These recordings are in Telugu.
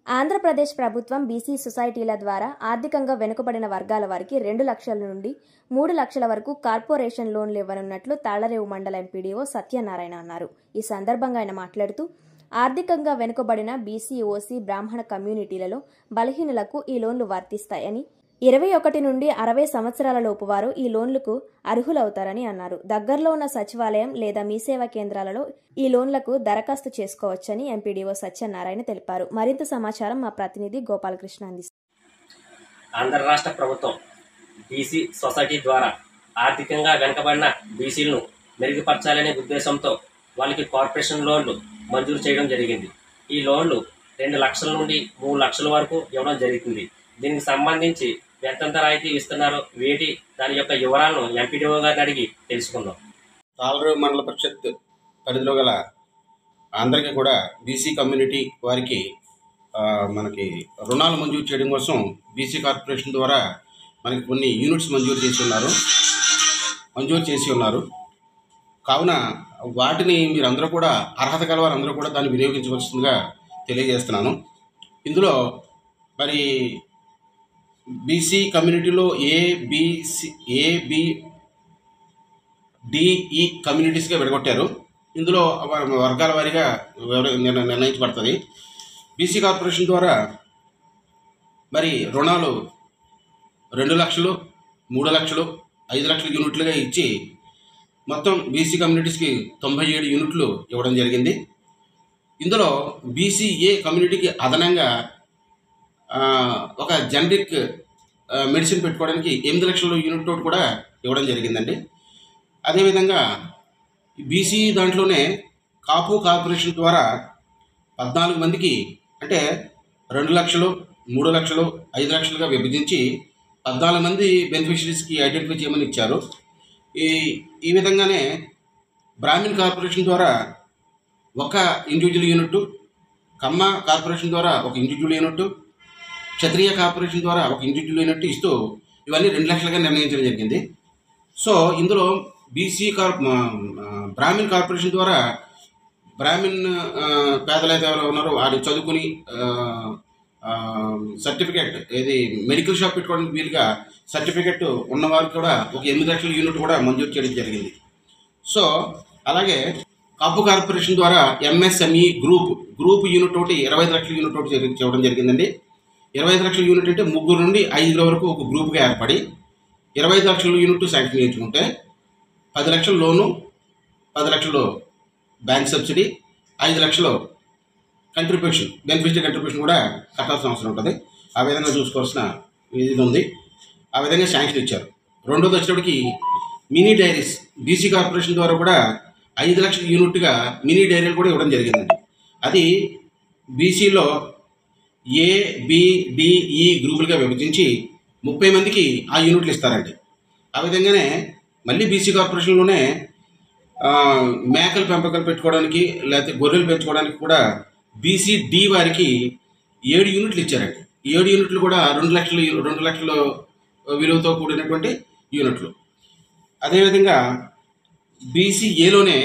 ఆంధ్రప్రదేశ్ ప్రభుత్వం బీసీ సొసైటీల ద్వారా ఆర్థికంగా వెనుకబడిన వర్గాల వారికి 2 లక్షల నుండి 3 లక్షల వరకు కార్పొరేషన్ లోన్లు ఇవ్వనున్నట్లు తాళ్లరేవు మండల ఎంపీడీఓ సత్యనారాయణ అన్నారు. ఈ సందర్భంగా ఆయన మాట్లాడుతూ ఆర్థికంగా వెనుకబడిన బీసీ, ఓసీ, బ్రాహ్మణ కమ్యూనిటీలలో బలహీనులకు ఈ లోన్లు వర్తిస్తాయని, 21 నుండి 60 సంవత్సరాల లోపు వారు ఈ లోన్లకు అర్హులవుతారని అన్నారు. దగ్గరలో ఉన్న సచివాలయం లేదా మీ సేవా కేంద్రాలలో ఈ లోన్లకు దరఖాస్తు చేసుకోవచ్చని ఎంపీడీఓ సత్యనారాయణ తెలిపారు. మరింత సమాచారం మా ప్రతినిధి గోపాలకృష్ణ అందిస్తారు. ఆంధ్ర రాష్ట్ర ప్రభుత్వం బీసీ సొసైటీ ద్వారా ఆర్థికంగా వెనుకబడిన బీసీలను మెరుగుపరచాలనే ఉద్దేశంతో వాళ్ళకి కార్పొరేషన్ లోన్లు మంజూరు చేయడం జరిగింది. ఈ లోన్లు 2 లక్షల నుండి 3 లక్షల వరకు ఇవ్వడం జరుగుతుంది. దీనికి సంబంధించి ఎంతెంత రాయితీ ఇస్తున్నారో దాని యొక్క వివరాలను ఎంపీడీఓ గారిని అడిగి తెలుసుకుందాం. తాళ్లరేవు మండల పరిషత్ పరిధిలో గల అందరికీ కూడా బీసీ కమ్యూనిటీ వారికి మనకి రుణాలు మంజూరు చేయడం కోసం బీసీ కార్పొరేషన్ ద్వారా మనకి కొన్ని యూనిట్స్ మంజూరు చేసి ఉన్నారు. కావున వాటిని మీరందరూ కూడా అర్హత గల వారందరూ కూడా దాన్ని వినియోగించవలసిందిగా తెలియజేస్తున్నాను. ఇందులో మరి బీసీ కమ్యూనిటీలో ఏబిడిఈ కమ్యూనిటీస్గా విడగొట్టారు. ఇందులో వర్గాల వారీగా నిర్ణయించబడుతుంది. బీసీ కార్పొరేషన్ ద్వారా మరి రుణాలు 2 లక్షలు, 3 లక్షలు, 5 లక్షల యూనిట్లుగా ఇచ్చి మొత్తం బీసీ కమ్యూనిటీస్కి 97 యూనిట్లు ఇవ్వడం జరిగింది. ఇందులో బీసీఏ కమ్యూనిటీకి అదనంగా ఒక జనరిక్ మెడిసిన్ పెట్టుకోవడానికి 8 లక్షల యూనిట్ తోటి కూడా ఇవ్వడం జరిగిందండి. అదేవిధంగా బీసీ దాంట్లోనే కాపు కార్పొరేషన్ ద్వారా 14 మందికి అంటే 2 లక్షలు, 3 లక్షలు, 5 లక్షలుగా విభజించి 14 మంది బెనిఫిషరీస్కి ఐడెంటిఫై చేయమని ఇచ్చారు. ఈ విధంగానే బ్రాహ్మిన్ కార్పొరేషన్ ద్వారా ఒక ఇండివిజువల్ యూనిట్, కమ్మ కార్పొరేషన్ ద్వారా ఒక ఇండివిజువల్ యూనిట్, క్షత్రియ కార్పొరేషన్ ద్వారా ఒక ఇండివిజువల్ యూనిట్ ఇస్తూ ఇవన్నీ 2 లక్షలుగా నిర్ణయించడం జరిగింది. సో ఇందులో బ్రాహ్మిన్ కార్పొరేషన్ ద్వారా బ్రాహ్మిన్ పేదలు అయితే ఎవరు ఉన్నారో వారు చదువుకుని సర్టిఫికేట్ మెడికల్ షాప్ పెట్టుకోవడానికి వీలుగా సర్టిఫికేట్ ఉన్నవారికి కూడా ఒక 8 లక్షల యూనిట్ కూడా మంజూరు చేయడం జరిగింది. సో అలాగే కాపు కార్పొరేషన్ ద్వారా ఎంఎస్ఎంఈ గ్రూప్ యూనిట్ ఒకటి 25 లక్షల యూనిట్ ఒకటి చేయడం జరిగిందండి. 25 లక్షల యూనిట్ అంటే 3 నుండి 5 వరకు ఒక గ్రూప్గా ఏర్పడి 25 లక్షల యూనిట్ శాంక్షన్ చేయించుకుంటే 10 లక్షల లోను, 10 లక్షలు బ్యాంక్ సబ్సిడీ, 5 లక్షలు బెనిఫిషరీ కంట్రిబ్యూషన్ కూడా కట్టాల్సిన అవసరం ఉంటుంది. ఆ విధంగా చూసుకోవాల్సిన ఇది ఉంది. ఆ విధంగా శాంక్షన్ ఇచ్చారు. రెండోది వచ్చేటప్పటికి మినీ డైరీస్ బీసీ కార్పొరేషన్ ద్వారా కూడా 5 లక్షల యూనిట్గా మినీ డైరీలు కూడా ఇవ్వడం జరిగిందండి. అది బీసీలో ఏబిడిఈ గ్రూపులుగా విభజించి 30 మందికి ఆ యూనిట్లు ఇస్తారండి. ఆ విధంగానే మళ్ళీ బీసీ కార్పొరేషన్లోనే మేకలు పెంపకాలు పెట్టుకోవడానికి లేకపోతే గొర్రెలు పెంచుకోవడానికి కూడా బీసీడి వారికి 7 యూనిట్లు ఇచ్చారండి. 7 యూనిట్లు కూడా 2 లక్షల విలువతో కూడినటువంటి యూనిట్లు. అదేవిధంగా బీసీఏలోనే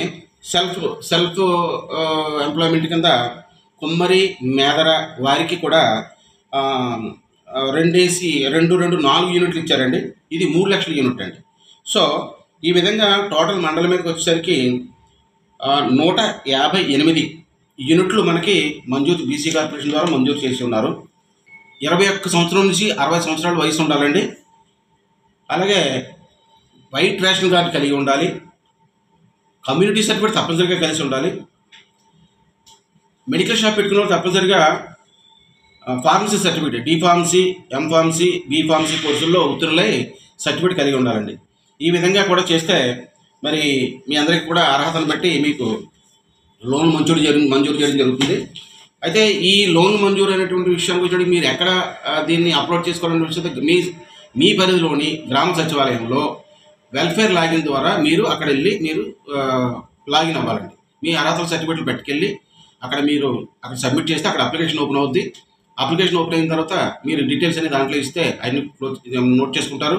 సెల్ఫ్ ఎంప్లాయ్మెంట్ కింద కుమ్మరి, మేదర వారికి కూడా 4 యూనిట్లు ఇచ్చారండి. ఇది 3 లక్షల యూనిట్ అండి. సో ఈ విధంగా టోటల్ మండలం మీదకి వచ్చేసరికి 158 యూనిట్లు మనకి బీసీ కార్పొరేషన్ ద్వారా మంజూరు చేసి ఉన్నారు. 21 సంవత్సరం నుంచి 60 సంవత్సరాల వయసు ఉండాలండి. అలాగే వైట్ రేషన్ కార్డు కలిగి ఉండాలి. కమ్యూనిటీ సర్టిఫికేట్ తప్పనిసరిగా కలిసి ఉండాలి. మెడికల్ షాప్ పెట్టుకున్న వాళ్ళు తప్పనిసరిగా pharmacy certificate, D pharmacy, M pharmacy, B pharmacy కోర్సుల్లో ఉత్తీర్ణులై సర్టిఫికేట్ కలిగి ఉండాలండి. ఈ విధంగా కూడా చేస్తే మరి మీ అందరికీ కూడా అర్హతను బట్టి మీకు లోన్ మంజూరు చేయడం జరుగుతుంది. అయితే ఈ లోన్ మంజూరు అనేటువంటి విషయం గురించి మీరు ఎక్కడ దీన్ని అప్లోడ్ చేసుకోవాలనే విషయం మీ పరిధిలోని గ్రామ సచివాలయంలో వెల్ఫేర్ లాగిన్ ద్వారా మీరు అక్కడ వెళ్ళి మీరు లాగిన్ అవ్వాలండి. మీ అర్హతల సర్టిఫికేట్లు పెట్టుకెళ్ళి అక్కడ సబ్మిట్ చేస్తే అక్కడ అప్లికేషన్ ఓపెన్ అవుద్ది. అప్లికేషన్ ఓపెన్ అయిన తర్వాత మీరు డీటెయిల్స్ అనేది దాంట్లో ఇస్తే అన్ని నోట్ చేసుకుంటారు.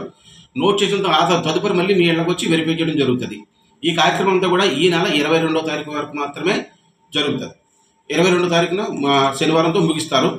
నోట్ చేసిన తర్వాత తదుపరి మళ్ళీ మీ ఇళ్ళకి వచ్చి వెరిఫై చేయడం జరుగుతుంది. ఈ కార్యక్రమం అంతా కూడా ఈ నెల 22వ తారీఖు వరకు మాత్రమే జరుగుతుంది. 22వ తారీఖున శనివారంతో ముగిస్తారు.